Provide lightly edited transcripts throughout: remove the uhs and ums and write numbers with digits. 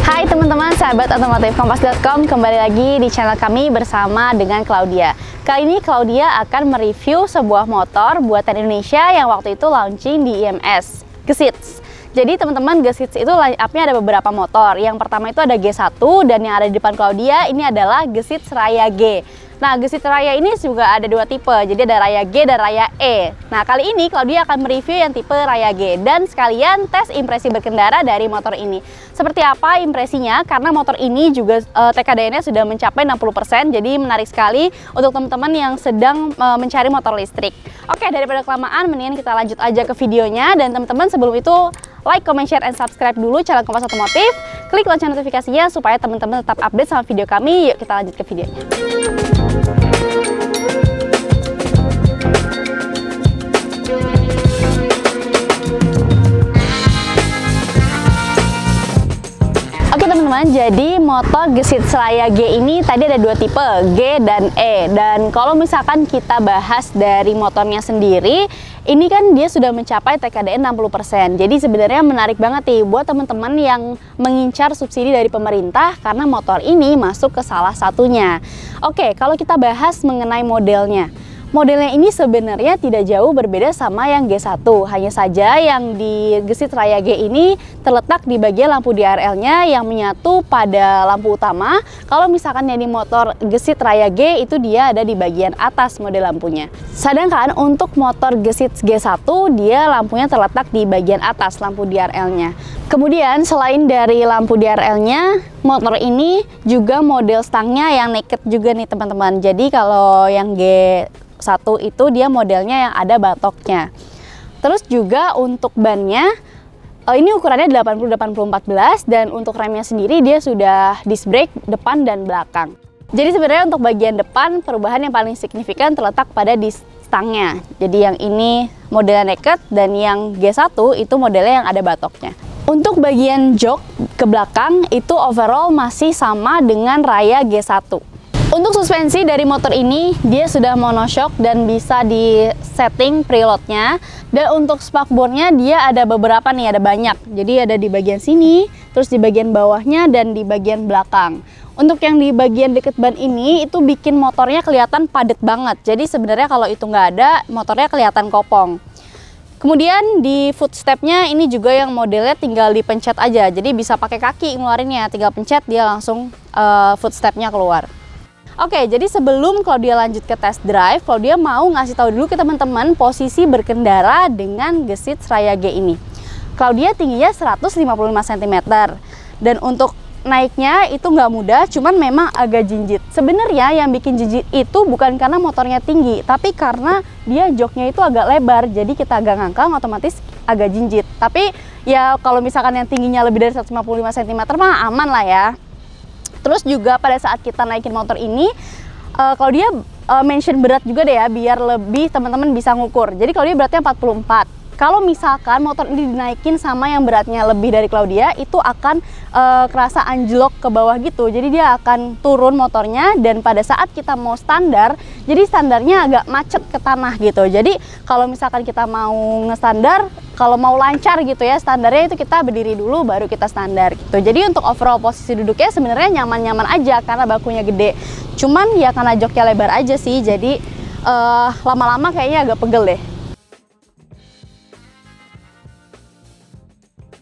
Hai teman-teman sahabat otomotif kompas.com, kembali lagi di channel kami bersama dengan Claudia. Kali ini Claudia akan mereview sebuah motor buatan Indonesia yang waktu itu launching di IMS, Gesits. Jadi teman-teman, Gesits itu line up-nya ada beberapa motor. Yang pertama itu ada G1 dan yang ada di depan Claudia ini adalah Gesits Raya G. Nah, Gesits Raya ini juga ada dua tipe, jadi ada Raya G dan Raya E. Nah, kali ini Claudia akan mereview yang tipe Raya G dan sekalian tes impresi berkendara dari motor ini. Seperti apa impresinya? Karena motor ini juga TKDN-nya sudah mencapai 60%, jadi menarik sekali untuk teman-teman yang sedang mencari motor listrik. Oke, daripada kelamaan, mendingan kita lanjut aja ke videonya. Dan teman-teman sebelum itu, like, comment, share, and subscribe dulu channel Kompas Otomotif. Klik lonceng notifikasinya supaya teman-teman tetap update sama video kami. Yuk kita lanjut ke videonya. Oke teman-teman, jadi motor Gesits Raya G ini tadi ada dua tipe, G dan E. Dan kalau misalkan kita bahas dari motornya sendiri, ini kan dia sudah mencapai TKDN 60%. Jadi sebenarnya menarik banget nih buat teman-teman yang mengincar subsidi dari pemerintah karena motor ini masuk ke salah satunya. Oke, kalau kita bahas mengenai modelnya. Modelnya ini sebenarnya tidak jauh berbeda sama yang G1. Hanya saja yang di Gesits Raya G ini terletak di bagian lampu DRL-nya yang menyatu pada lampu utama. Kalau misalkan yang di motor Gesits Raya G itu dia ada di bagian atas model lampunya. Sedangkan untuk motor Gesits G1 dia lampunya terletak di bagian atas lampu DRL-nya. Kemudian selain dari lampu DRL-nya, motor ini juga model stangnya yang naked juga nih teman-teman. Jadi kalau yang G1 itu dia modelnya yang ada batoknya. Terus juga untuk bannya ini ukurannya 80/80/14 dan untuk remnya sendiri dia sudah disc brake depan dan belakang. Jadi sebenarnya untuk bagian depan perubahan yang paling signifikan terletak pada di stangnya. Jadi yang ini modelnya naked dan yang G1 itu modelnya yang ada batoknya. Untuk bagian jok ke belakang itu overall masih sama dengan Raya G1. Untuk suspensi dari motor ini dia sudah monoshock dan bisa di setting preloadnya. Dan untuk spakbornya dia ada beberapa nih, ada banyak. Jadi ada di bagian sini, terus di bagian bawahnya dan di bagian belakang. Untuk yang di bagian deket ban ini itu bikin motornya kelihatan padat banget. Jadi sebenarnya kalau itu nggak ada, motornya kelihatan kopong. Kemudian di footstepnya ini juga yang modelnya tinggal dipencet aja. Jadi bisa pakai kaki ngeluarinnya, tinggal pencet dia langsung footstepnya keluar. Oke, jadi sebelum Claudia lanjut ke test drive, Claudia mau ngasih tahu dulu ke teman-teman posisi berkendara dengan Gesits Raya G ini. Claudia tingginya 155 cm dan untuk naiknya itu nggak mudah, cuman memang agak jinjit. Sebenarnya yang bikin jinjit itu bukan karena motornya tinggi, tapi karena dia joknya itu agak lebar, jadi kita agak ngangkang otomatis agak jinjit. Tapi ya kalau misalkan yang tingginya lebih dari 155 cm mah aman lah ya. Terus juga pada saat kita naikin motor ini, kalau dia mention berat juga deh ya, biar lebih teman-teman bisa ngukur. Jadi kalau dia beratnya 44. Kalau misalkan motor ini dinaikin sama yang beratnya lebih dari Claudia, itu akan kerasa anjlok ke bawah gitu. Jadi dia akan turun motornya dan pada saat kita mau standar, jadi standarnya agak macet ke tanah gitu. Jadi kalau misalkan kita mau ngestandar, kalau mau lancar gitu ya, standarnya itu kita berdiri dulu baru kita standar gitu. Jadi untuk overall posisi duduknya sebenarnya nyaman-nyaman aja karena bakunya gede. Cuman ya karena joknya lebar aja sih, jadi lama-lama kayaknya agak pegel deh.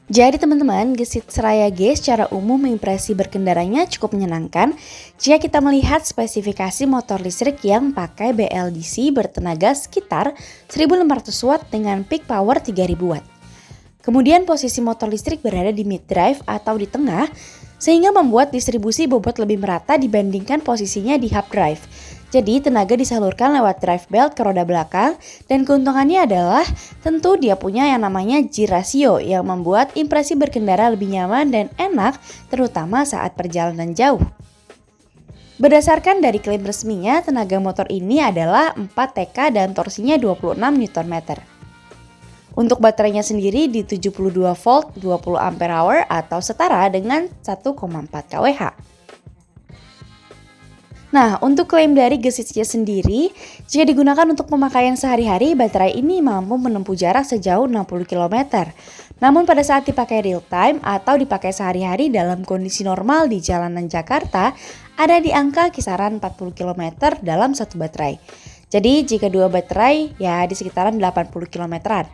Jadi teman-teman, Gesits Raya G secara umum impresi berkendaranya cukup menyenangkan jika kita melihat spesifikasi motor listrik yang pakai BLDC bertenaga sekitar 1500 watt dengan peak power 3000 watt. Kemudian posisi motor listrik berada di mid drive atau di tengah sehingga membuat distribusi bobot lebih merata dibandingkan posisinya di hub drive. Jadi tenaga disalurkan lewat drive belt ke roda belakang dan keuntungannya adalah tentu dia punya yang namanya G ratio yang membuat impresi berkendara lebih nyaman dan enak terutama saat perjalanan jauh. Berdasarkan dari klaim resminya, tenaga motor ini adalah 4 TK dan torsinya 26 Nm. Untuk baterainya sendiri di 72 volt 20 Ah atau setara dengan 1,4 kWh. Nah, untuk klaim dari Gesitnya sendiri, jika digunakan untuk pemakaian sehari-hari, baterai ini mampu menempuh jarak sejauh 60 km. Namun pada saat dipakai real time atau dipakai sehari-hari dalam kondisi normal di jalanan Jakarta, ada di angka kisaran 40 km dalam satu baterai. Jadi jika dua baterai, ya di sekitaran 80 km-an.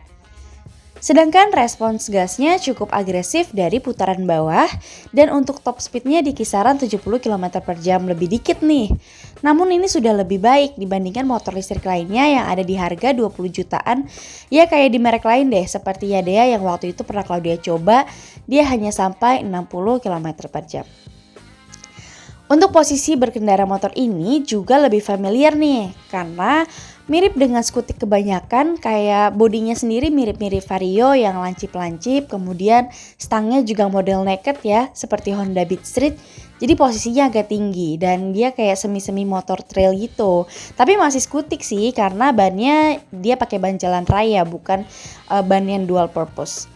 Sedangkan respons gasnya cukup agresif dari putaran bawah dan untuk top speednya di kisaran 70 km per jam lebih dikit nih. Namun ini sudah lebih baik dibandingkan motor listrik lainnya yang ada di harga 20 jutaan. Ya kayak di merek lain deh seperti Yadea yang waktu itu pernah Claudia coba, dia hanya sampai 60 km per jam. Untuk posisi berkendara motor ini juga lebih familiar nih karena mirip dengan skutik kebanyakan, kayak bodinya sendiri mirip-mirip Vario yang lancip-lancip, kemudian stangnya juga model naked ya, seperti Honda Beat Street. Jadi posisinya agak tinggi dan dia kayak semi-semi motor trail gitu. Tapi masih skutik sih karena bannya dia pakai ban jalan raya, bukan ban yang dual purpose.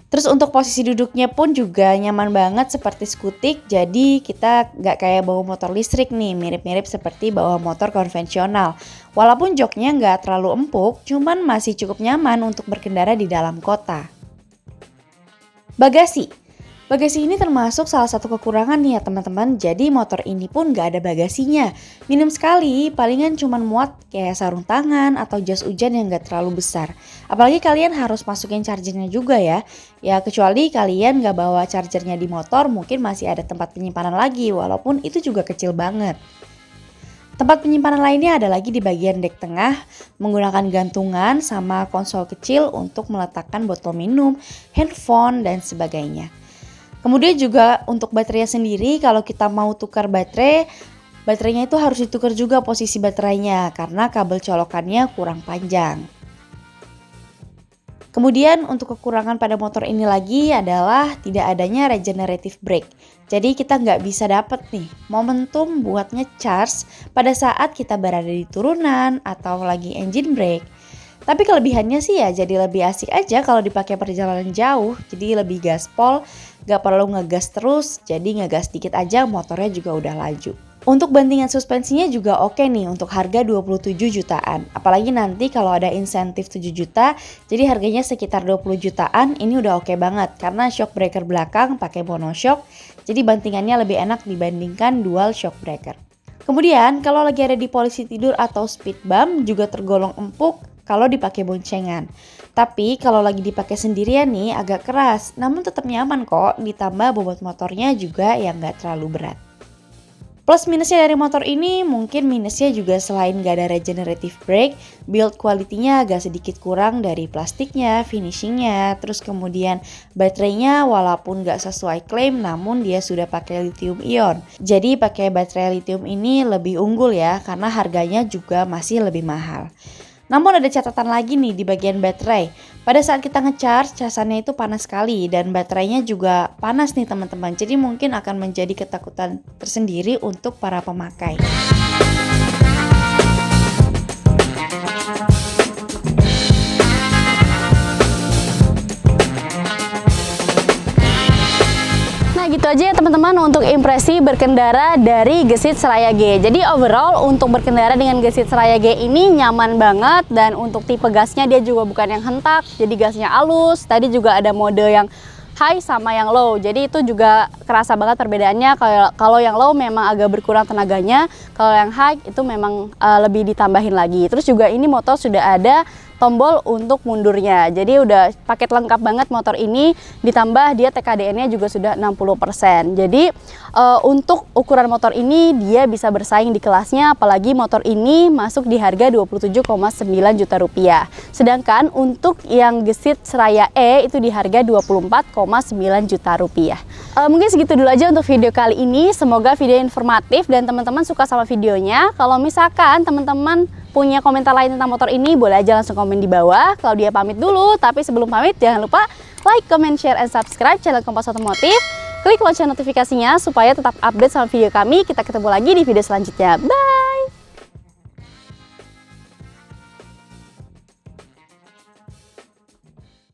Terus untuk posisi duduknya pun juga nyaman banget seperti skutik, jadi kita nggak kayak bawa motor listrik nih, mirip-mirip seperti bawa motor konvensional. Walaupun joknya nggak terlalu empuk, cuman masih cukup nyaman untuk berkendara di dalam kota. Bagasi ini termasuk salah satu kekurangan nih ya teman-teman, jadi motor ini pun gak ada bagasinya. Minim sekali, palingan cuma muat kayak sarung tangan atau jas hujan yang gak terlalu besar. Apalagi kalian harus masukin chargernya juga ya. Ya kecuali kalian gak bawa chargernya di motor, mungkin masih ada tempat penyimpanan lagi, walaupun itu juga kecil banget. Tempat penyimpanan lainnya ada lagi di bagian dek tengah, menggunakan gantungan sama konsol kecil untuk meletakkan botol minum, handphone, dan sebagainya. Kemudian juga untuk baterainya sendiri, kalau kita mau tukar baterainya itu harus ditukar juga posisi baterainya karena kabel colokannya kurang panjang. Kemudian untuk kekurangan pada motor ini lagi adalah tidak adanya regenerative brake. Jadi kita nggak bisa dapet nih momentum buat nge-charge pada saat kita berada di turunan atau lagi engine brake. Tapi kelebihannya sih ya jadi lebih asik aja kalau dipakai perjalanan jauh. Jadi lebih gaspol, gak perlu ngegas terus, jadi ngegas dikit aja motornya juga udah laju. Untuk bantingan suspensinya juga oke nih untuk harga 27 jutaan. Apalagi nanti kalau ada insentif 7 juta, jadi harganya sekitar 20 jutaan, ini udah oke banget. Karena shock breaker belakang pakai monoshock, jadi bantingannya lebih enak dibandingkan dual shock breaker. Kemudian kalau lagi ada di posisi tidur atau speed bump juga tergolong empuk kalau dipakai boncengan. Tapi kalau lagi dipakai sendirian nih agak keras, namun tetap nyaman kok, ditambah bobot motornya juga yang gak terlalu berat. Plus minusnya dari motor ini mungkin minusnya juga selain gak ada regenerative brake, build quality-nya agak sedikit kurang dari plastiknya, finishingnya, terus kemudian baterainya walaupun gak sesuai klaim namun dia sudah pakai lithium ion. Jadi pakai baterai lithium ini lebih unggul ya karena harganya juga masih lebih mahal. Namun ada catatan lagi nih di bagian baterai. Pada saat kita ngecharge, casannya itu panas sekali dan baterainya juga panas nih teman-teman. Jadi mungkin akan menjadi ketakutan tersendiri untuk para pemakai. Gitu aja ya teman-teman untuk impresi berkendara dari Gesit Seraya G. Jadi overall untuk berkendara dengan Gesit Seraya G ini nyaman banget, dan untuk tipe gasnya dia juga bukan yang hentak, jadi gasnya halus. Tadi juga ada mode yang high sama yang low, jadi itu juga kerasa banget perbedaannya. Kalau yang low memang agak berkurang tenaganya, kalau yang high itu memang lebih ditambahin lagi. Terus juga ini motor sudah ada tombol untuk mundurnya, jadi udah paket lengkap banget motor ini, ditambah dia TKDN-nya juga sudah 60%. Jadi untuk ukuran motor ini dia bisa bersaing di kelasnya, apalagi motor ini masuk di harga 27,9 juta rupiah. Sedangkan untuk yang Gesit Seraya E itu di harga 24,9 juta rupiah. Mungkin segitu dulu aja untuk video kali ini. Semoga video informatif dan teman-teman suka sama videonya. Kalau misalkan teman-teman punya komentar lain tentang motor ini, boleh aja langsung komen di bawah. Kalau dia pamit dulu, tapi sebelum pamit jangan lupa like, comment, share, and subscribe channel Kompas Otomotif. Klik lonceng notifikasinya supaya tetap update sama video kami. Kita ketemu lagi di video selanjutnya. Bye!